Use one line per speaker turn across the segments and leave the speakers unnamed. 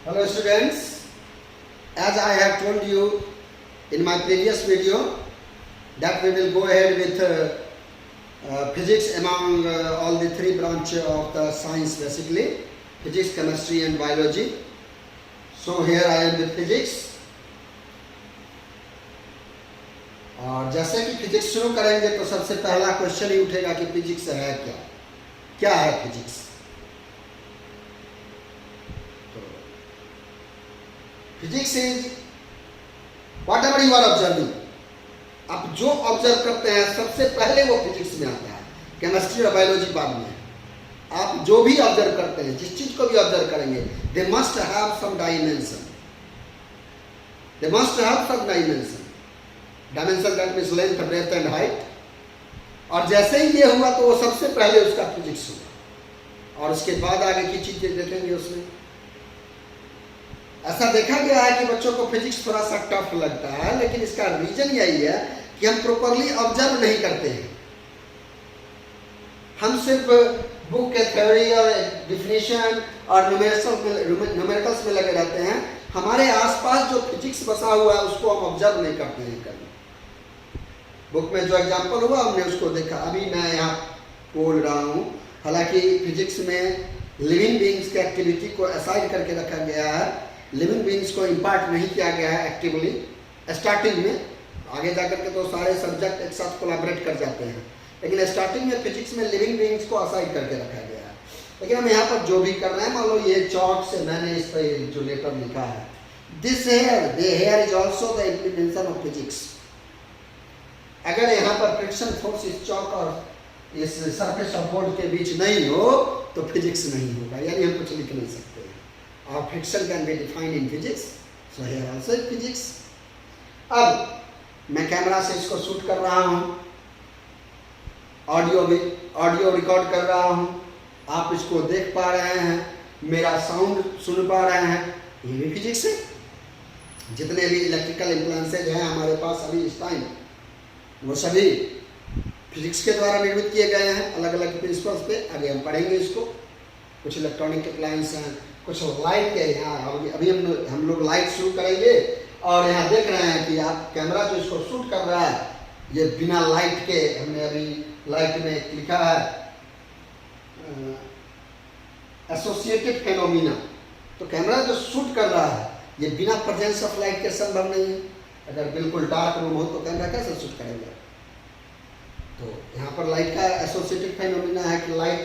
Hello students, as I have told you in my previous video that we will go ahead with physics among all the three branches of the science, basically physics, chemistry and biology. So here I am with physics. और जैसे कि physics शुरू करेंगे तो सबसे पहला question ही उठेगा कि फिजिक्स है क्या, क्या है फिजिक्स। तो physics is whatever you are observing, आप जो ऑब्जर्व करते हैं सबसे पहले वो फिजिक्स में आता है, केमिस्ट्री और बायोलॉजी बाद में। आप जो भी ऑब्जर्व करते हैं, जिस चीज को भी ऑब्जर्व करेंगे, they must have some dimension, they must have some dimension. Dimension that means length, breadth and height. और जैसे ही ये हुआ तो वो सबसे पहले उसका फिजिक्स हुआ, और उसके बाद आगे की चीजें देखेंगे उसमें। ऐसा देखा गया है कि बच्चों को फिजिक्स थोड़ा सा टफ लगता है, लेकिन इसका रीजन यही है कि हम प्रॉपरली ऑब्जर्व नहीं करते हैं। हम सिर्फ बुक के थ्योरी और डिफिनेशन और न्यूमेरिकल्स में लगे रहते हैं। हमारे आसपास जो फिजिक्स बसा हुआ है उसको हम ऑब्जर्व नहीं करते हैं कभी। बुक में जो एग्जाम्पल हुआ हमने उसको देखा, अभी मैं यहाँ बोल रहा हूँ। हालांकि फिजिक्स में लिविंग बीइंग्स की एक्टिविटी को असाइड करके रखा गया है, लिविंग बीइंग्स को इम्पार्ट नहीं किया गया है एक्टिवली स्टार्टिंग में। आगे जाकर के तो सारे सब्जेक्ट एक साथ कोलैबोरेट कर जाते हैं, लेकिन स्टार्टिंग में फिजिक्स में लिविंग बीइंग्स को असाइड करके रखा गया है। लेकिन हम यहाँ पर जो भी कर रहे हैं, मान लो ये चौक से मैंने इस पर जो लेटर लिखा है, this here, the here is also the implementation of physics. अगर यहाँ पर फ्रिक्शन फोर्स इस चौक और इस सरफेस ऑफ बोर्ड के बीच नहीं हो तो फिजिक्स नहीं होगा, यानी हम कुछ लिख नहीं सकते हैं। और friction can be defined in physics, so here also in physics. अब मैं कैमरा से इसको शूट कर रहा हूँ, ऑडियो रिकॉर्ड कर रहा हूँ, आप इसको देख पा रहे हैं, मेरा साउंड सुन पा रहे हैं, ये भी फिजिक्स है। जितने भी इलेक्ट्रिकल एप्लायंसेज हैं हमारे पास अभी इस टाइम, वो सभी फिजिक्स के द्वारा निर्मित किए गए हैं अलग अलग प्रिंसिपल्स पे। आगे हम पढ़ेंगे इसको। कुछ इलेक्ट्रॉनिक अप्लायंस हैं, कुछ लाइट के। यहाँ अभी हम लोग लाइट शुरू करेंगे, और यहाँ देख रहे हैं कि आप कैमरा जो इसको शूट कर रहा है, ये बिना लाइट के, हमने अभी लाइट में लिखा है एसोसिएटेड फेनोमिना। तो कैमरा जो शूट कर रहा है ये बिना प्रेजेंस ऑफ लाइट के संभव नहीं है। अगर बिल्कुल डार्क रूम हो तो कैमरा कैसे शूट करेगा। तो यहाँ पर लाइट का एसोसिएटेड फेनोमिना है कि लाइट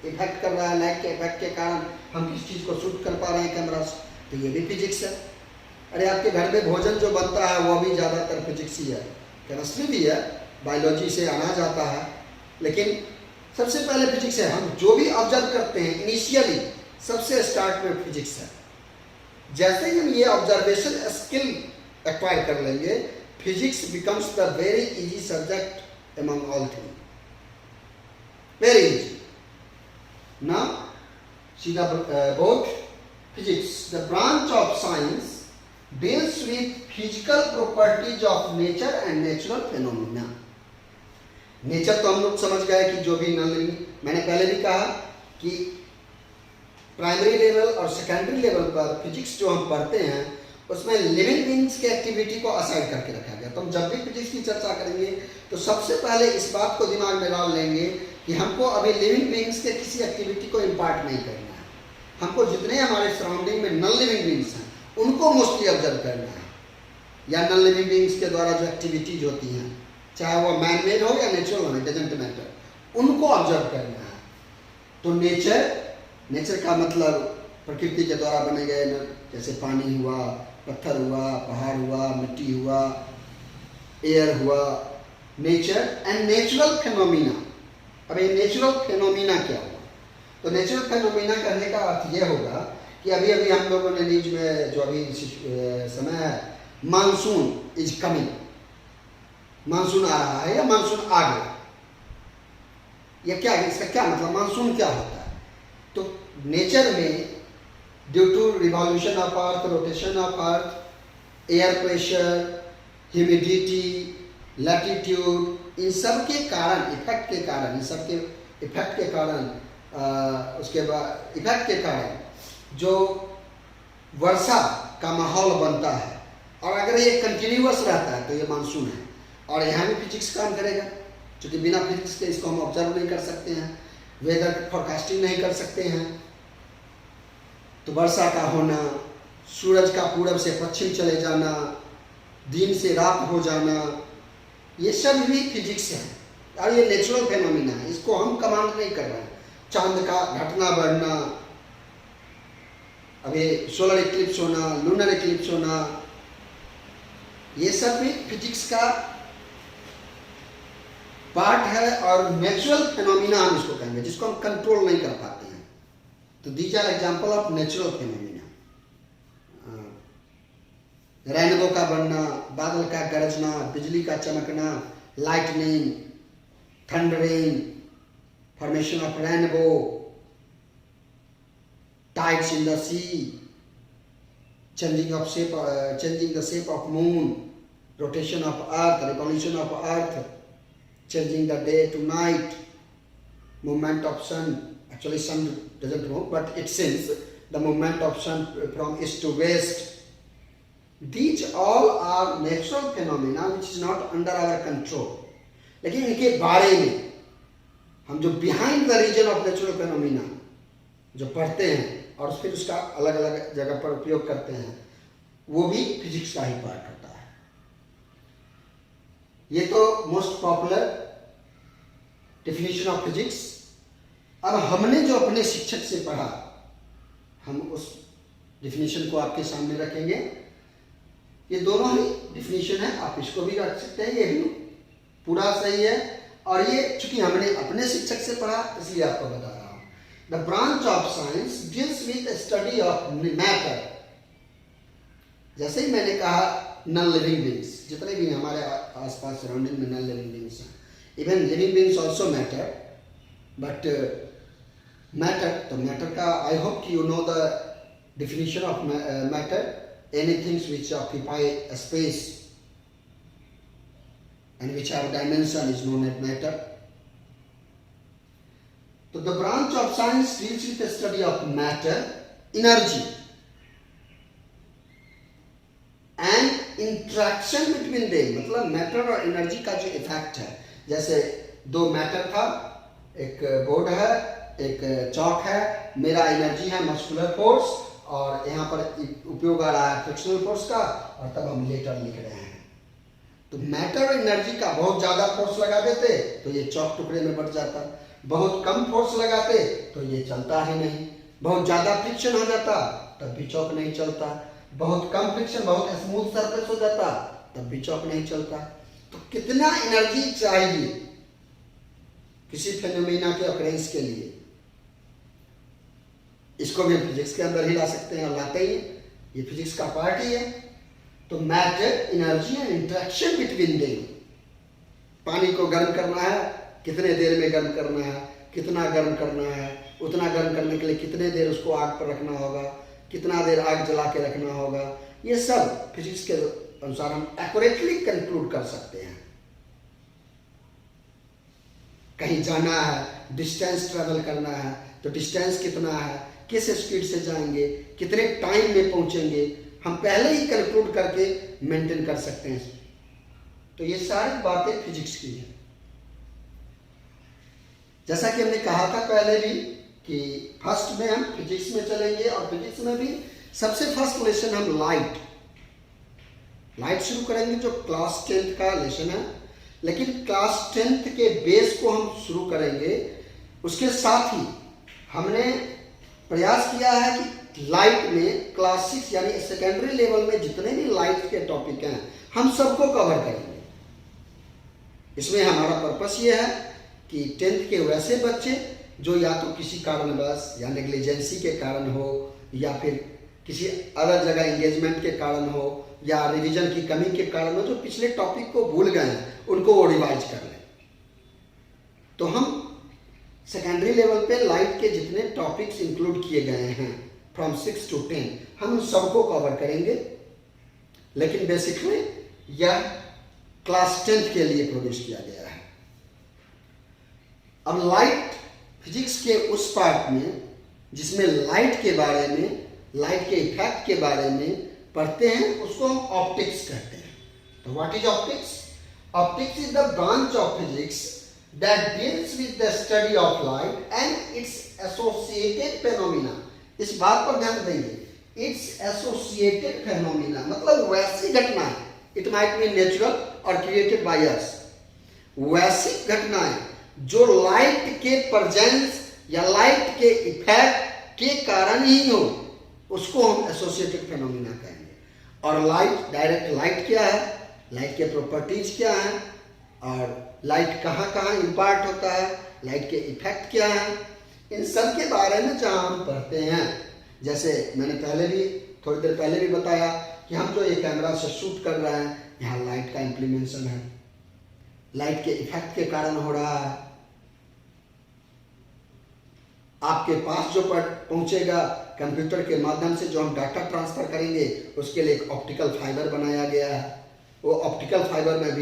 इफेक्ट कर रहा है, लाइट के इफेक्ट के कारण हम किस चीज़ को शूट कर पा रहे हैं कैमरा से, तो ये भी फिजिक्स है। अरे आपके घर में भोजन जो बनता है वो भी ज़्यादातर फिजिक्स ही है, केमिस्ट्री भी है, बायोलॉजी से अनाज आता है, लेकिन सबसे पहले फिजिक्स है। हम जो भी ऑब्जर्व करते हैं इनिशियली सबसे स्टार्ट में फिजिक्स है। जैसे ही हम ये ऑब्जर्वेशन स्किल एक्वायर कर लेंगे, physics becomes the very easy subject among all three, very easy. Now see the both physics, the branch of science deals with physical properties of nature and natural phenomena। Nature तो हम लोग समझ गए कि जो भी नॉन लिविंग, मैंने पहले भी कहा कि प्राइमरी लेवल और सेकेंडरी लेवल पर फिजिक्स जो हम पढ़ते हैं उसमें लिविंग बीइंग्स की एक्टिविटी को असाइड करके रखा गया। तो हम जब भी फिजिक्स की चर्चा करेंगे तो सबसे पहले इस बात को दिमाग में डाल लेंगे कि हमको अभी लिविंग बीइंग्स के किसी एक्टिविटी को इम्पार्ट नहीं करना है। हमको जितने हमारे सराउंडिंग में नॉन लिविंग बीइंग्स हैं उनको मोस्टली ऑब्जर्व करना है, या नॉन लिविंग बीइंग्स के द्वारा जो एक्टिविटीज होती हैं, चाहे वो मैन मेड हो या नेचुरल हो, डजंट मैटर, उनको ऑब्जर्व करना है। तो नेचर का मतलब प्रकृति के द्वारा बने गए, जैसे पानी हुआ, पत्थर हुआ, पहाड़ हुआ, मिट्टी हुआ, एयर हुआ, नेचर एंड नेचुरल फेनोमिना। अब ये नेचुरल फेनोमिना क्या हुआ? तो नेचुरल फेनोमिना कहने का अर्थ ये होगा कि अभी अभी हम लोगों ने न्यूज में जो अभी समय है, मानसून इज कमिंग, मानसून आ रहा है या मानसून आ गया, ये क्या, इसका क्या मतलब, मानसून क्या होता है? तो नेचर में due to revolution of earth, rotation of earth, air pressure, humidity, latitude, इन सब के कारण, इफेक्ट के कारण, इन सब के इफेक्ट के कारण, उसके बाद इफेक्ट के कारण जो वर्षा का माहौल बनता है, और अगर ये कंटिन्यूअस रहता है तो ये मानसून है। और यहाँ भी फिजिक्स काम करेगा, क्योंकि बिना फिजिक्स के इसको हम ऑब्जर्व नहीं कर सकते हैं, वेदर फोरकास्टिंग नहीं कर सकते हैं। तो वर्षा का होना, सूरज का पूरब से पश्चिम चले जाना, दिन से रात हो जाना, ये सब भी फिजिक्स है, और ये नेचुरल फेनोमिना है, इसको हम कमांड नहीं कर रहे हैं। चांद का घटना बढ़ना, अभी सोलर इक्लिप्स होना, लूनर इक्लिप्स होना, ये सब भी फिजिक्स का पार्ट है, और नेचुरल फेनोमिना हम इसको कहेंगे, जिसको हम कंट्रोल नहीं कर पाते हैं। तो these are example of natural phenomena. Rainbow का बनना, बादल का गरजना, बिजली का चमकना, lightning, thundering, formation of rainbow, tides in the sea, changing the shape of moon, rotation of earth, revolution of earth, changing the day to night, movement of sun. Actually sun doesn't move, but it seems the movement of sun from east to west. These all are natural phenomena which is not under our control. लेकिन इनके बारे में हम जो behind the region of natural phenomena जो पढ़ते हैं और फिर उसका अलग अलग जगह पर उपयोग करते हैं, वो भी फिजिक्स का ही पार्ट होता है। ये तो most popular definition of physics. अब हमने जो अपने शिक्षक से पढ़ा, हम उस डेफिनेशन को आपके सामने रखेंगे। ये दोनों ही डेफिनेशन है, आप इसको भी रख सकते हैं, ये भी पूरा सही है। और ये चूंकि हमने अपने शिक्षक से पढ़ा इसलिए आपको बता रहा हूं। The branch of science deals with the study of matter. जैसे ही मैंने कहा नॉन लिविंग बींग्स, जितने भी हमारे आसपास सराउंडिंग में नॉन लिविंग बींग्स हैं, even living beings also matter, but matter, तो मैटर का आई होप कि you know the definition of matter, anything which occupy a space and which have dimension is known as matter. So the branch of science deals with the study of matter, energy and interaction between them. मतलब matter और energy का जो effect है, जैसे दो matter था, एक board है, एक चौक है, मेरा एनर्जी है मस्कुलर फोर्स, और यहाँ पर उपयोग आ रहा है फ्रिक्शनल फोर्स का, और तब हम लेटर लिख रहे हैं। तो मैटर और एनर्जी का बहुत ज़्यादा फोर्स लगा देते तो ये चौक टुकड़े में बढ़ जाता, बहुत कम फोर्स लगाते तो ये चलता ही नहीं, बहुत ज़्यादा फ्रिक्शन हो जाता तब भी चौक नहीं चलता, बहुत कम फ्रिक्शन, बहुत स्मूथ सरफेस हो जाता तब भी चौक नहीं चलता। तो कितना एनर्जी चाहिए किसी फेनोमेना के ऑकरेंस के लिए, इसको भी हम फिजिक्स के अंदर ही ला सकते हैं, और लाते ही, ये फिजिक्स का पार्ट ही है। तो matter, energy and interaction between them. पानी को गर्म करना है, कितने देर में गर्म करना है, कितना गर्म करना है, उतना गर्म करने के लिए कितने देर उसको आग पर रखना होगा, कितना देर आग जला के रखना होगा, ये सब फिजिक्स के अनुसार हम एक्यूरेटली कंक्लूड कर सकते हैं। कहीं जाना है, डिस्टेंस ट्रेवल करना है, तो डिस्टेंस कितना है, किस स्पीड से जाएंगे, कितने टाइम में पहुंचेंगे, हम पहले ही कंक्लूड करके मेंटेन कर सकते हैं। तो ये सारी बातें फिजिक्स की हैं। जैसा कि हमने कहा था पहले भी कि फर्स्ट में हम फिजिक्स में चलेंगे, और फिजिक्स में भी सबसे फर्स्ट लेसन हम लाइट शुरू करेंगे, जो क्लास 10th का लेसन है। लेकिन क्लास 10th के बेस को हम शुरू करेंगे, उसके साथ ही हमने प्रयास किया है कि लाइट में क्लास 6 यानी सेकेंडरी लेवल में जितने भी लाइट के टॉपिक हैं हम सबको कवर करेंगे। इसमें हमारा पर्पस ये है कि 10th के वैसे बच्चे जो या तो किसी कारणवश या नेग्लिजेंसी के कारण हो, या फिर किसी अलग जगह एंगेजमेंट के कारण हो, या रिवीजन की कमी के कारण हो, जो पिछले टॉपिक को भूल गए हैं उनको वो रिवाइज कर लें। तो हम सेकेंडरी लेवल पे लाइट के जितने टॉपिक्स इंक्लूड किए गए हैं फ्रॉम 6 to 10 हम उन सबको कवर करेंगे। लेकिन बेसिकली यह क्लास 10th के लिए प्रोड्यूस किया गया है। अब लाइट फिजिक्स के उस पार्ट में जिसमें लाइट के बारे में, लाइट के इफेक्ट के बारे में पढ़ते हैं, उसको हम ऑप्टिक्स कहते हैं। तो what is optics? Optics is the branch of physics that deals with the study of light and its associated phenomena। इस बात पर ध्यान देंगे, its associated phenomena मतलब वैसी घटनाएं, it might be natural or created by us, वैसी घटनाएं जो लाइट के प्रेजेंस या लाइट के इफेक्ट के कारण ही हो, उसको हम एसोसिएटेड फेनोमेना कहेंगे। और लाइट, डायरेक्ट लाइट क्या है, लाइट के प्रॉपर्टीज क्या हैं, और लाइट कहाँ कहाँ इम्पार्ट होता है, लाइट के इफेक्ट क्या है, इन सब के बारे में जहाँ हम पढ़ते हैं। जैसे मैंने थोड़ी देर पहले भी बताया कि हम जो ये कैमरा से शूट कर रहे हैं, यहाँ लाइट का इम्प्लीमेंटेशन है, लाइट के इफेक्ट के कारण हो रहा है। आपके पास जो पहुंचेगा कंप्यूटर के माध्यम से, जो हम डाटा ट्रांसफर करेंगे, उसके लिए एक ऑप्टिकल फाइबर बनाया गया है। वो ऑप्टिकल फाइबर में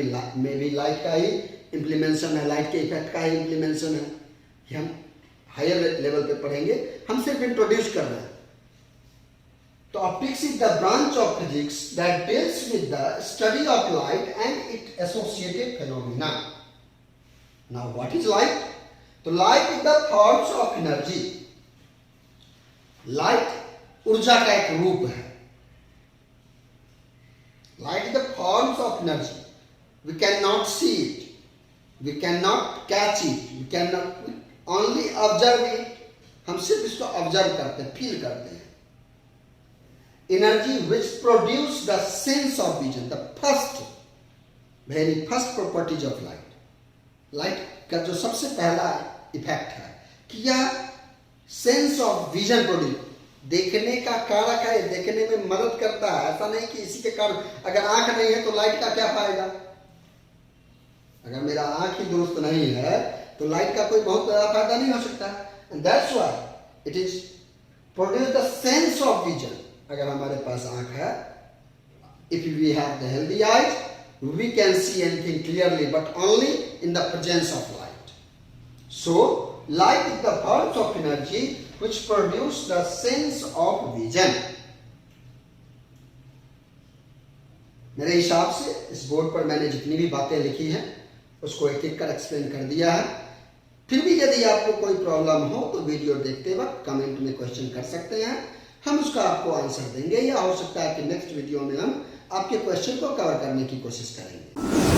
भी लाइट का ही इम्प्लीमेंटेशन है, लाइट के इफेक्ट का ही इम्प्लीमेंटेशन है। ये हम हायर लेवल पे पढ़ेंगे, हम सिर्फ इंट्रोड्यूस कर रहे हैं। तो optics is the branch of physics that deals with the study of light and it associated phenomena. Now what is light? तो light is the forms of energy. Light ऊर्जा का एक रूप है। Light is the forms of energy. We can not see it, we cannot catch it, we cannot only observe it। हम सिर्फ इसको observe करते हैं, फील करते हैं। Energy which produce the sense of vision, the very first properties of light. Light का जो सबसे पहला इफेक्ट है कि यह सेंस ऑफ विजन प्रोड्यूस, देखने का कारक है, देखने में मदद करता है। ऐसा नहीं कि इसी के कारण, अगर आंख नहीं है तो लाइट का क्या फायदा? अगर मेरा आंख ही दुरुस्त नहीं है तो लाइट का कोई बहुत बड़ा फायदा नहीं हो सकता। And that's why it is produce the sense of vision. अगर हमारे पास आंख है, if we have the healthy eyes, we can see anything clearly, but only in the presence of light. So light is the forms of energy which produce the sense of vision. मेरे हिसाब से इस board पर मैंने जितनी भी बातें लिखी हैं उसको एक एक कर एक्सप्लेन कर दिया है। फिर भी यदि आपको कोई प्रॉब्लम हो तो वीडियो देखते वक्त कमेंट में क्वेश्चन कर सकते हैं, हम उसका आपको आंसर देंगे, या हो सकता है कि नेक्स्ट वीडियो में हम आपके क्वेश्चन को कवर करने की कोशिश करेंगे।